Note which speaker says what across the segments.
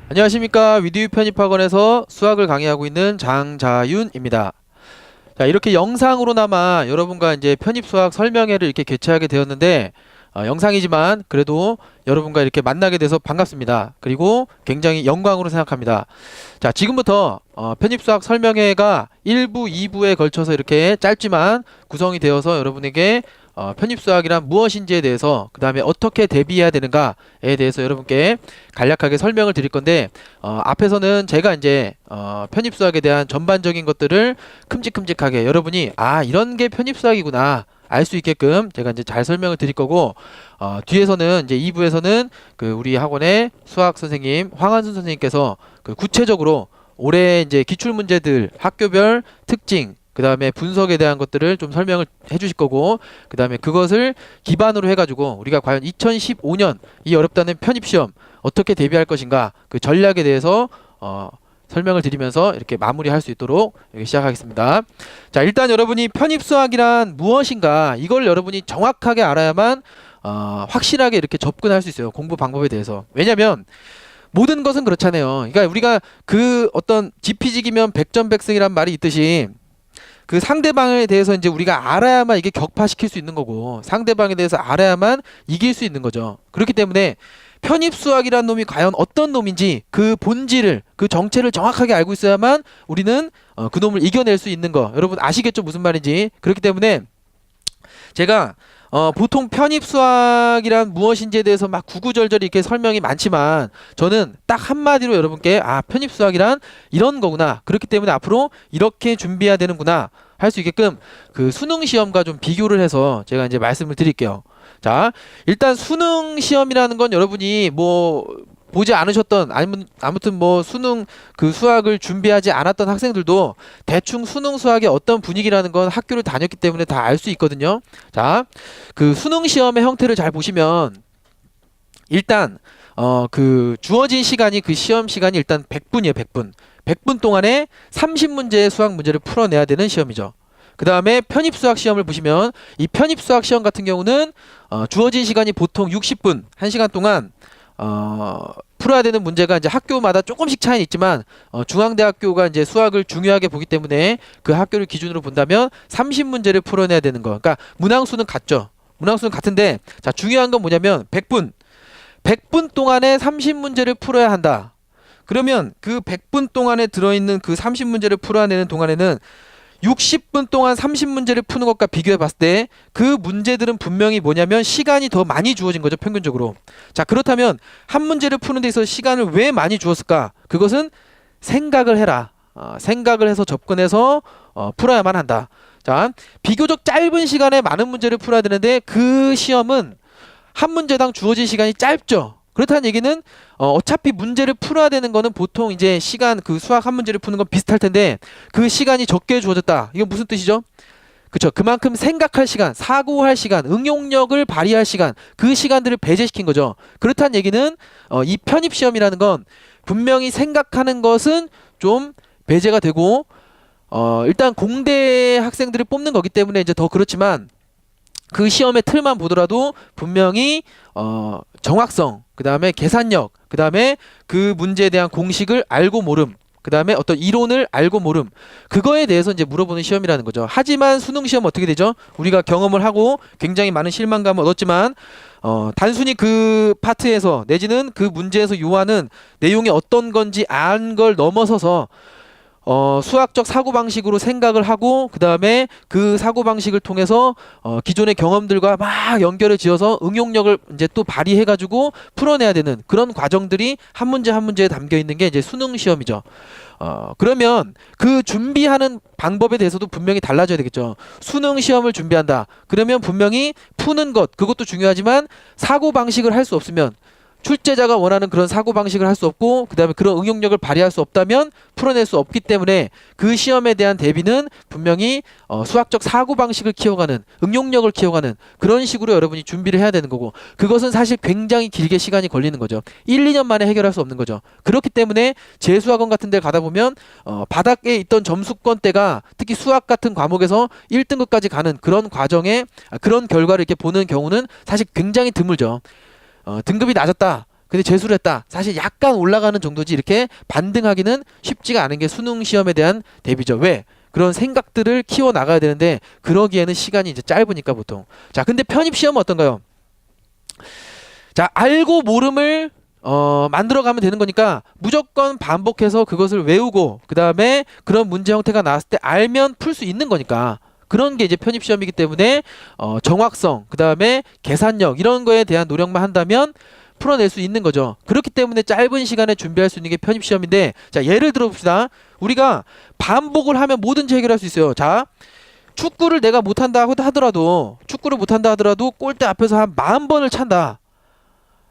Speaker 1: 안녕하십니까. 위드뷰 편입학원에서 수학을 강의하고 있는 장자윤입니다. 자, 이렇게 영상으로나마 여러분과 이제 편입 수학 설명회를 이렇게 개최하게 되었는데, 영상이지만 그래도 여러분과 이렇게 만나게 돼서 반갑습니다. 그리고 굉장히 영광으로 생각합니다. 자, 지금부터 편입 수학 설명회가 1부, 2부에 걸쳐서 이렇게 짧지만 구성이 되어서 여러분에게 편입 수학이란 무엇인지에 대해서, 그 다음에 어떻게 대비해야 되는가에 대해서 여러분께 간략하게 설명을 드릴 건데, 앞에서는 제가 이제 편입 수학에 대한 전반적인 것들을 큼직큼직하게 여러분이 이런 게 편입 수학이구나 알 수 있게끔 제가 이제 잘 설명을 드릴 거고, 뒤에서는 이제 2부에서는 그 우리 학원의 수학 선생님 황한순 선생님께서 그 구체적으로 올해 이제 기출 문제들 학교별 특징, 그 다음에 분석에 대한 것들을 좀 설명을 해주실 거고, 그 다음에 그것을 기반으로 해가지고 우리가 과연 2015년 이 어렵다는 편입시험 어떻게 대비할 것인가, 그 전략에 대해서 설명을 드리면서 이렇게 마무리할 수 있도록 이렇게 시작하겠습니다. 자, 일단 여러분이 편입 수학이란 무엇인가, 이걸 여러분이 정확하게 알아야만 확실하게 이렇게 접근할 수 있어요. 공부 방법에 대해서. 왜냐면 모든 것은 그렇잖아요. 그러니까 우리가 그 어떤 지피지기면 백전백승이란 말이 있듯이, 그 상대방에 대해서 이제 우리가 알아야만 이게 격파시킬 수 있는 거고, 상대방에 대해서 알아야만 이길 수 있는 거죠. 그렇기 때문에 편입수학이라는 놈이 과연 어떤 놈인지 그 본질을, 그 정체를 정확하게 알고 있어야만 우리는 그 놈을 이겨낼 수 있는 거, 여러분 아시겠죠? 무슨 말인지. 그렇기 때문에 제가 보통 편입수학이란 무엇인지에 대해서 막 구구절절히 이렇게 설명이 많지만, 저는 딱 한마디로 여러분께 편입수학이란 이런 거구나, 그렇기 때문에 앞으로 이렇게 준비해야 되는구나 할 수 있게끔 그 수능시험과 좀 비교를 해서 제가 이제 말씀을 드릴게요. 자, 일단 수능시험이라는 건 여러분이 뭐 보지 않으셨던, 아니면 아무튼 뭐 수능 그 수학을 준비하지 않았던 학생들도 대충 수능 수학의 어떤 분위기라는 건 학교를 다녔기 때문에 다 알 수 있거든요. 자, 그 수능 시험의 형태를 잘 보시면, 일단 그 주어진 시간이, 그 시험 시간이 일단 100분이에요. 100분. 100분 동안에 30문제의 수학 문제를 풀어내야 되는 시험이죠. 그 다음에 편입수학 시험을 보시면, 이 편입수학 시험 같은 경우는 주어진 시간이 보통 60분, 1시간 동안 풀어야 되는 문제가 이제 학교마다 조금씩 차이는 있지만, 중앙대학교가 이제 수학을 중요하게 보기 때문에 그 학교를 기준으로 본다면 30문제를 풀어내야 되는 거. 그러니까 문항수는 같죠. 문항수는 같은데, 자, 중요한 건 뭐냐면 100분 동안에 30문제를 풀어야 한다. 그러면 그 100분 동안에 들어있는 그 30문제를 풀어내는 동안에는 60분 동안 30문제를 푸는 것과 비교해 봤을 때 그 문제들은 분명히 뭐냐면 시간이 더 많이 주어진 거죠, 평균적으로. 자, 그렇다면 한 문제를 푸는 데 있어서 시간을 왜 많이 주었을까? 그것은 생각을 해라. 생각을 해서 접근해서 풀어야만 한다. 자, 비교적 짧은 시간에 많은 문제를 풀어야 되는데 그 시험은 한 문제당 주어진 시간이 짧죠. 그렇다는 얘기는 어차피 문제를 풀어야 되는 거는 보통 이제 시간, 그 수학 한 문제를 푸는 건 비슷할 텐데 그 시간이 적게 주어졌다. 이건 무슨 뜻이죠? 그쵸. 그만큼 생각할 시간, 사고할 시간, 응용력을 발휘할 시간, 그 시간들을 배제시킨 거죠. 그렇다는 얘기는 이 편입시험이라는 건 분명히 생각하는 것은 좀 배제가 되고, 일단 공대 학생들을 뽑는 거기 때문에 이제 더 그렇지만, 그 시험의 틀만 보더라도 분명히 정확성, 그 다음에 계산력, 그 다음에 그 문제에 대한 공식을 알고 모름, 그 다음에 어떤 이론을 알고 모름, 그거에 대해서 이제 물어보는 시험이라는 거죠. 하지만 수능 시험 어떻게 되죠? 우리가 경험을 하고 굉장히 많은 실망감을 얻었지만, 단순히 그 파트에서 내지는 그 문제에서 요하는 내용이 어떤 건지 안 걸 넘어서서 수학적 사고방식으로 생각을 하고, 그 다음에 그 사고방식을 통해서 기존의 경험들과 막 연결을 지어서 응용력을 이제 또 발휘해가지고 풀어내야 되는 그런 과정들이 한 문제 한 문제에 담겨 있는 게 이제 수능 시험이죠. 그러면 그 준비하는 방법에 대해서도 분명히 달라져야 되겠죠. 수능 시험을 준비한다. 그러면 분명히 푸는 것, 그것도 중요하지만 사고방식을 할 수 없으면, 출제자가 원하는 그런 사고방식을 할 수 없고, 그 다음에 그런 응용력을 발휘할 수 없다면 풀어낼 수 없기 때문에 그 시험에 대한 대비는 분명히 수학적 사고방식을 키워가는, 응용력을 키워가는 그런 식으로 여러분이 준비를 해야 되는 거고, 그것은 사실 굉장히 길게 시간이 걸리는 거죠. 1, 2년 만에 해결할 수 없는 거죠. 그렇기 때문에 재수학원 같은 데 가다 보면 바닥에 있던 점수권대가 특히 수학 같은 과목에서 1등급까지 가는 그런 과정에 그런 결과를 이렇게 보는 경우는 사실 굉장히 드물죠. 등급이 낮았다. 근데 재수를 했다. 사실 약간 올라가는 정도지 이렇게 반등하기는 쉽지가 않은 게 수능 시험에 대한 대비죠. 왜? 그런 생각들을 키워 나가야 되는데 그러기에는 시간이 이제 짧으니까 보통. 자, 근데 편입 시험은 어떤가요? 자, 알고 모름을 만들어가면 되는 거니까 무조건 반복해서 그것을 외우고 그 다음에 그런 문제 형태가 나왔을 때 알면 풀 수 있는 거니까 그런 게 이제 편입 시험이기 때문에 정확성 그 다음에 계산력 이런 거에 대한 노력만 한다면 풀어낼 수 있는 거죠. 그렇기 때문에 짧은 시간에 준비할 수 있는 게 편입 시험인데 자, 예를 들어 봅시다. 우리가 반복을 하면 뭐든지 해결할 수 있어요. 자, 축구를 내가 못한다 하더라도 축구를 못한다 하더라도 골대 앞에서 한 40번을 찬다.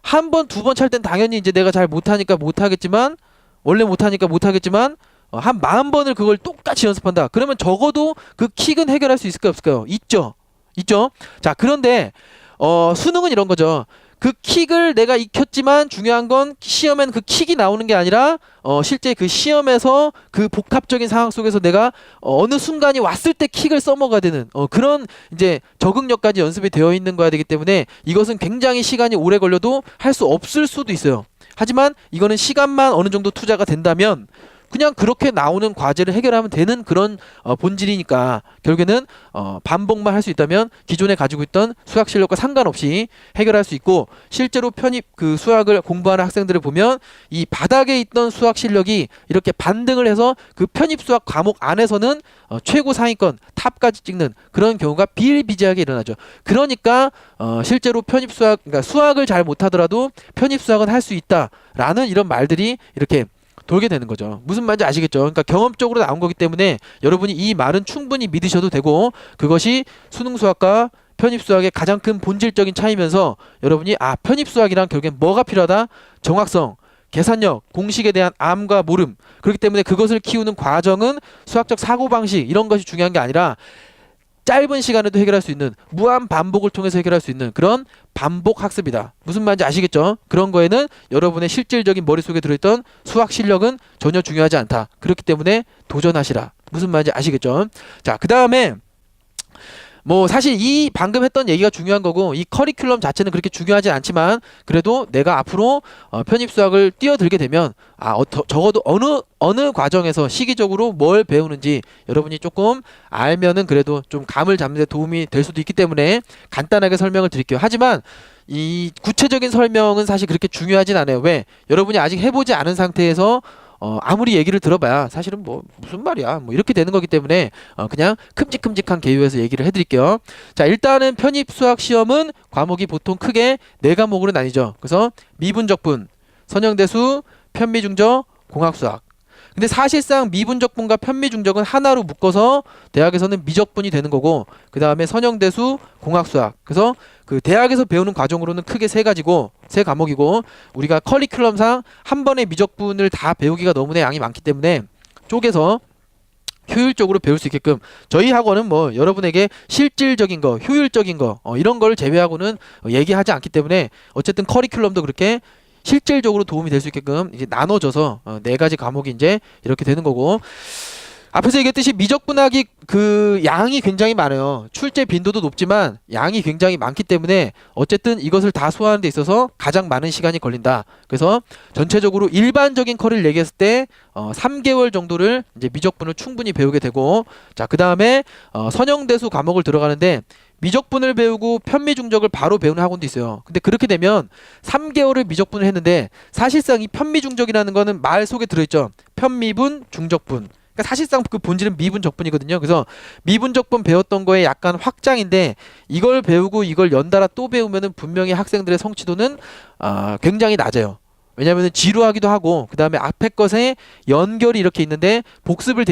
Speaker 1: 한 번, 두 번 찰 땐 당연히 이제 내가 잘 못하니까 못하겠지만 원래 못하니까 못하겠지만 한 40번을 그걸 똑같이 연습한다. 그러면 적어도 그 킥은 해결할 수 있을까요? 없을까요? 있죠. 있죠. 자, 그런데 수능은 이런 거죠. 그 킥을 내가 익혔지만 중요한 건 시험엔 그 킥이 나오는 게 아니라 실제 그 시험에서 그 복합적인 상황 속에서 내가 어느 순간이 왔을 때 킥을 써먹어야 되는 그런 이제 적응력까지 연습이 되어 있는 거야 되기 때문에 이것은 굉장히 시간이 오래 걸려도 할 수 없을 수도 있어요. 하지만 이거는 시간만 어느 정도 투자가 된다면 그냥 그렇게 나오는 과제를 해결하면 되는 그런 본질이니까 결국에는 반복만 할 수 있다면 기존에 가지고 있던 수학 실력과 상관없이 해결할 수 있고 실제로 편입 그 수학을 공부하는 학생들을 보면 이 바닥에 있던 수학 실력이 이렇게 반등을 해서 그 편입 수학 과목 안에서는 최고 상위권 탑까지 찍는 그런 경우가 비일비재하게 일어나죠. 그러니까 실제로 편입 수학 그러니까 수학을 잘 못하더라도 편입 수학은 할 수 있다라는 이런 말들이 이렇게 돌게 되는 거죠. 무슨 말인지 아시겠죠? 그러니까 경험적으로 나온 거기 때문에 여러분이 이 말은 충분히 믿으셔도 되고 그것이 수능 수학과 편입 수학의 가장 큰 본질적인 차이면서 여러분이 편입 수학이란 결국엔 뭐가 필요하다? 정확성, 계산력, 공식에 대한 암과 모름. 그렇기 때문에 그것을 키우는 과정은 수학적 사고방식 이런 것이 중요한 게 아니라 짧은 시간에도 해결할 수 있는 무한 반복을 통해서 해결할 수 있는 그런 반복 학습이다. 무슨 말인지 아시겠죠? 그런 거에는 여러분의 실질적인 머릿속에 들어있던 수학 실력은 전혀 중요하지 않다. 그렇기 때문에 도전하시라. 무슨 말인지 아시겠죠? 자, 그 다음에 뭐 사실 이 방금 했던 얘기가 중요한 거고 이 커리큘럼 자체는 그렇게 중요하지 않지만 그래도 내가 앞으로 편입 수학을 뛰어들게 되면 적어도 어느 과정에서 시기적으로 뭘 배우는지 여러분이 조금 알면은 그래도 좀 감을 잡는 데 도움이 될 수도 있기 때문에 간단하게 설명을 드릴게요. 하지만 이 구체적인 설명은 사실 그렇게 중요하진 않아요. 왜? 여러분이 아직 해보지 않은 상태에서 아무리 얘기를 들어봐야 사실은 뭐 무슨 말이야 뭐 이렇게 되는 거기 때문에 그냥 큼직큼직한 개요에서 얘기를 해드릴게요. 자, 일단은 편입 수학 시험은 과목이 보통 크게 4과목으로 나뉘죠. 그래서 미분적분, 선형대수, 편미중적, 공학수학. 근데 사실상 미분적분과 편미중적은 하나로 묶어서 대학에서는 미적분이 되는 거고 그 다음에 선형대수, 공학수학. 그래서 그 대학에서 배우는 과정으로는 크게 3가지고 3과목이고 우리가 커리큘럼상 한 번에 미적분을 다 배우기가 너무나 양이 많기 때문에 쪼개서 효율적으로 배울 수 있게끔 저희 학원은 뭐 여러분에게 실질적인 거, 효율적인 거 이런 걸 제외하고는 얘기하지 않기 때문에 어쨌든 커리큘럼도 그렇게 실질적으로 도움이 될 수 있게끔 이제 나눠져서 4가지 과목이 이제 이렇게 되는 거고 앞에서 얘기했듯이 미적분학이 그 양이 굉장히 많아요. 출제 빈도도 높지만 양이 굉장히 많기 때문에 어쨌든 이것을 다 소화하는 데 있어서 가장 많은 시간이 걸린다. 그래서 전체적으로 일반적인 커리를 얘기했을 때 3개월 정도를 이제 미적분을 충분히 배우게 되고 자, 그 다음에 선형대수 과목을 들어가는데 미적분을 배우고 편미중적을 바로 배우는 학원도 있어요. 근데 그렇게 되면 3개월을 미적분을 했는데 사실상 이 편미중적이라는 거는 말 속에 들어있죠. 편미분, 중적분. 그러니까 사실상 그 본질은 미분적분이거든요. 그래서 미분적분 배웠던 거에 약간 확장인데 이걸 배우고 이걸 연달아 또 배우면은 분명히 학생들의 성취도는 굉장히 낮아요. 왜냐하면 지루하기도 하고 그 다음에 앞에 것에 연결이 이렇게 있는데 복습이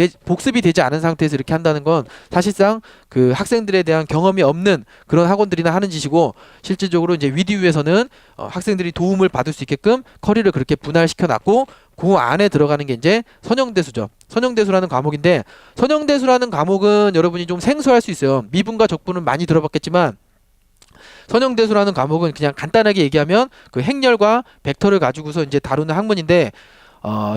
Speaker 1: 되지 않은 상태에서 이렇게 한다는 건 사실상 그 학생들에 대한 경험이 없는 그런 학원들이나 하는 짓이고 실질적으로 이제 위디유에서는 학생들이 도움을 받을 수 있게끔 커리를 그렇게 분할시켜 놨고 그 안에 들어가는 게 이제 선형대수죠. 선형대수라는 과목인데 선형대수라는 과목은 여러분이 좀 생소할 수 있어요. 미분과 적분은 많이 들어봤겠지만 선형대수라는 과목은 그냥 간단하게 얘기하면 그 행렬과 벡터를 가지고서 이제 다루는 학문인데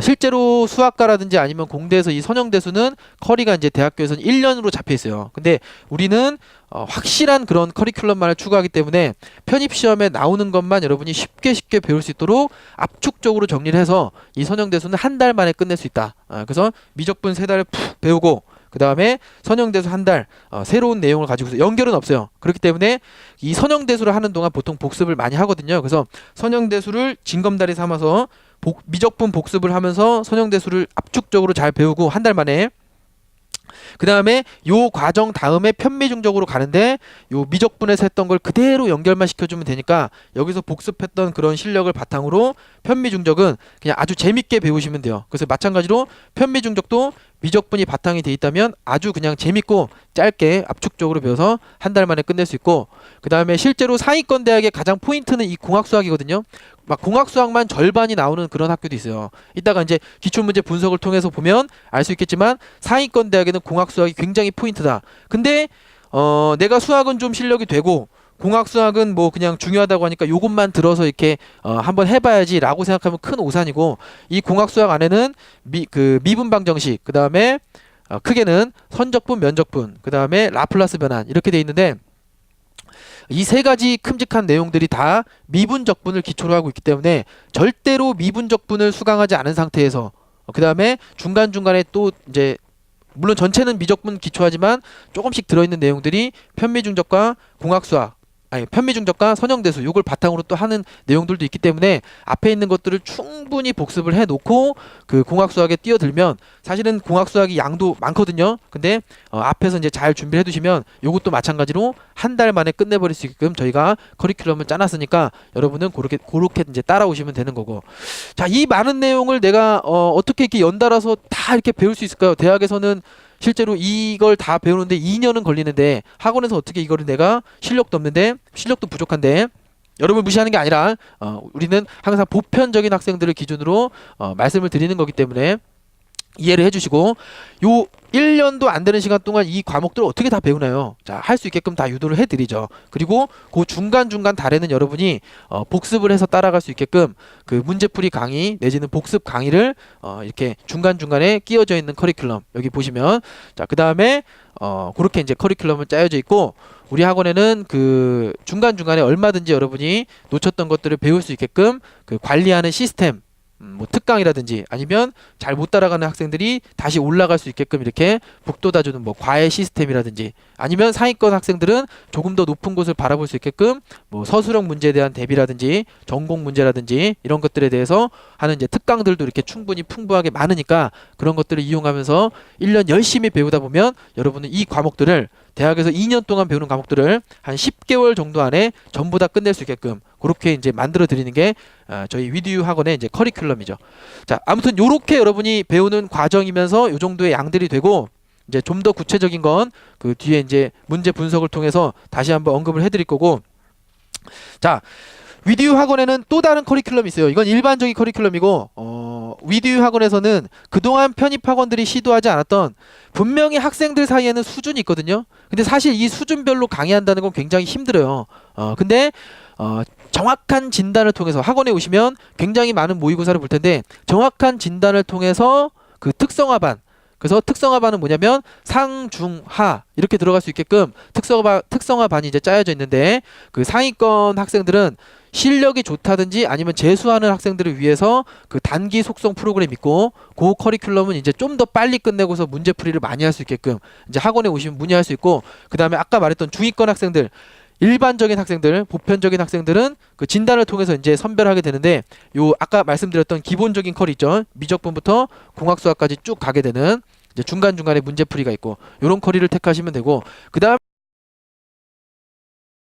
Speaker 1: 실제로 수학과라든지 아니면 공대에서 이 선형대수는 커리가 이제 대학교에서는 1년으로 잡혀 있어요. 근데 우리는 확실한 그런 커리큘럼만을 추구하기 때문에 편입시험에 나오는 것만 여러분이 쉽게 배울 수 있도록 압축적으로 정리를 해서 이 선형대수는 한 달 만에 끝낼 수 있다. 그래서 미적분 3달을 푹 배우고 그 다음에 선형대수 한 달 새로운 내용을 가지고서 연결은 없어요. 그렇기 때문에 이 선형대수를 하는 동안 보통 복습을 많이 하거든요. 그래서 선형대수를 징검다리 삼아서 미적분 복습을 하면서 선형대수를 압축적으로 잘 배우고 한 달 만에 그 다음에 요 과정 다음에 편미중적으로 가는데 요 미적분에서 했던 걸 그대로 연결만 시켜주면 되니까 여기서 복습했던 그런 실력을 바탕으로 편미중적은 그냥 아주 재밌게 배우시면 돼요. 그래서 마찬가지로 편미중적도 미적분이 바탕이 돼 있다면 아주 그냥 재밌고 짧게 압축적으로 배워서 한 달 만에 끝낼 수 있고 그 다음에 실제로 상위권 대학의 가장 포인트는 이 공학수학이거든요. 막 공학수학만 절반이 나오는 그런 학교도 있어요. 이따가 이제 기출문제 분석을 통해서 보면 알 수 있겠지만 상위권 대학에는 공학수학이 굉장히 포인트다. 근데 내가 수학은 좀 실력이 되고 공학수학은 뭐 그냥 중요하다고 하니까 요것만 들어서 이렇게 한번 해봐야지 라고 생각하면 큰 오산이고 이 공학수학 안에는 미분방 정식 그 다음에 크게는 선적분 면적분 그 다음에 라플라스 변환 이렇게 돼 있는데 이 세 가지 큼직한 내용들이 다 미분적분을 기초로 하고 있기 때문에 절대로 미분적분을 수강하지 않은 상태에서 그 다음에 중간중간에 또 이제 물론 전체는 미적분 기초하지만 조금씩 들어있는 내용들이 편미중적과 공학수학 편미중적과 선형대수 요걸 바탕으로 또 하는 내용들도 있기 때문에 앞에 있는 것들을 충분히 복습을 해 놓고 그 공학수학에 뛰어들면 사실은 공학수학이 양도 많거든요. 근데 앞에서 이제 잘 준비를 해 두시면 요것도 마찬가지로 한 달 만에 끝내버릴 수 있게끔 저희가 커리큘럼을 짜놨으니까 여러분은 그렇게 이제 따라오시면 되는 거고. 자, 이 많은 내용을 내가 어떻게 이렇게 연달아서 다 이렇게 배울 수 있을까요? 대학에서는 실제로 이걸 다 배우는데 2년은 걸리는데 학원에서 어떻게 이거를 내가 실력도 없는데 실력도 부족한데 여러분 무시하는 게 아니라 우리는 항상 보편적인 학생들을 기준으로 말씀을 드리는 거기 때문에 이해를 해주시고 요 1년도 안 되는 시간 동안 이 과목들을 어떻게 다 배우나요? 자, 할 수 있게끔 다 유도를 해드리죠. 그리고 그 중간중간 달에는 여러분이 복습을 해서 따라갈 수 있게끔 그 문제풀이 강의 내지는 복습 강의를 이렇게 중간중간에 끼워져 있는 커리큘럼 여기 보시면 자, 그 다음에 그렇게 이제 커리큘럼은 짜여져 있고 우리 학원에는 그 중간중간에 얼마든지 여러분이 놓쳤던 것들을 배울 수 있게끔 그 관리하는 시스템 뭐 특강이라든지 아니면 잘 못 따라가는 학생들이 다시 올라갈 수 있게끔 이렇게 북돋아주는 뭐 과외 시스템이라든지 아니면 상위권 학생들은 조금 더 높은 곳을 바라볼 수 있게끔 뭐 서술형 문제에 대한 대비라든지 전공 문제라든지 이런 것들에 대해서 하는 이제 특강들도 이렇게 충분히 풍부하게 많으니까 그런 것들을 이용하면서 1년 열심히 배우다 보면 여러분은 이 과목들을 대학에서 2년 동안 배우는 과목들을 한 10개월 정도 안에 전부 다 끝낼 수 있게끔 그렇게 이제 만들어 드리는 게 저희 위드유 학원의 이제 커리큘럼이죠. 자, 아무튼 요렇게 여러분이 배우는 과정이면서 요 정도의 양들이 되고 이제 좀 더 구체적인 건 그 뒤에 이제 문제 분석을 통해서 다시 한번 언급을 해드릴 거고. 자, 위드유 학원에는 또 다른 커리큘럼이 있어요. 이건 일반적인 커리큘럼이고 위드유 학원에서는 그동안 편입 학원들이 시도하지 않았던 분명히 학생들 사이에는 수준이 있거든요. 근데 사실 이 수준별로 강의한다는 건 굉장히 힘들어요. 근데 정확한 진단을 통해서 학원에 오시면 굉장히 많은 모의고사를 볼 텐데 정확한 진단을 통해서 그 특성화반 그래서 특성화반은 뭐냐면 상, 중, 하 이렇게 들어갈 수 있게끔 특성화반이 이제 짜여져 있는데 그 상위권 학생들은 실력이 좋다든지 아니면 재수하는 학생들을 위해서 그 단기 속성 프로그램 있고 그 커리큘럼은 이제 좀 더 빨리 끝내고서 문제풀이를 많이 할 수 있게끔 이제 학원에 오시면 문의할 수 있고 그 다음에 아까 말했던 중위권 학생들 일반적인 학생들, 보편적인 학생들은 그 진단을 통해서 이제 선별하게 되는데 요 아까 말씀드렸던 기본적인 커리 있죠. 미적분부터 공학수학까지 쭉 가게 되는 이제 중간중간에 문제풀이가 있고 요런 커리를 택하시면 되고 그다음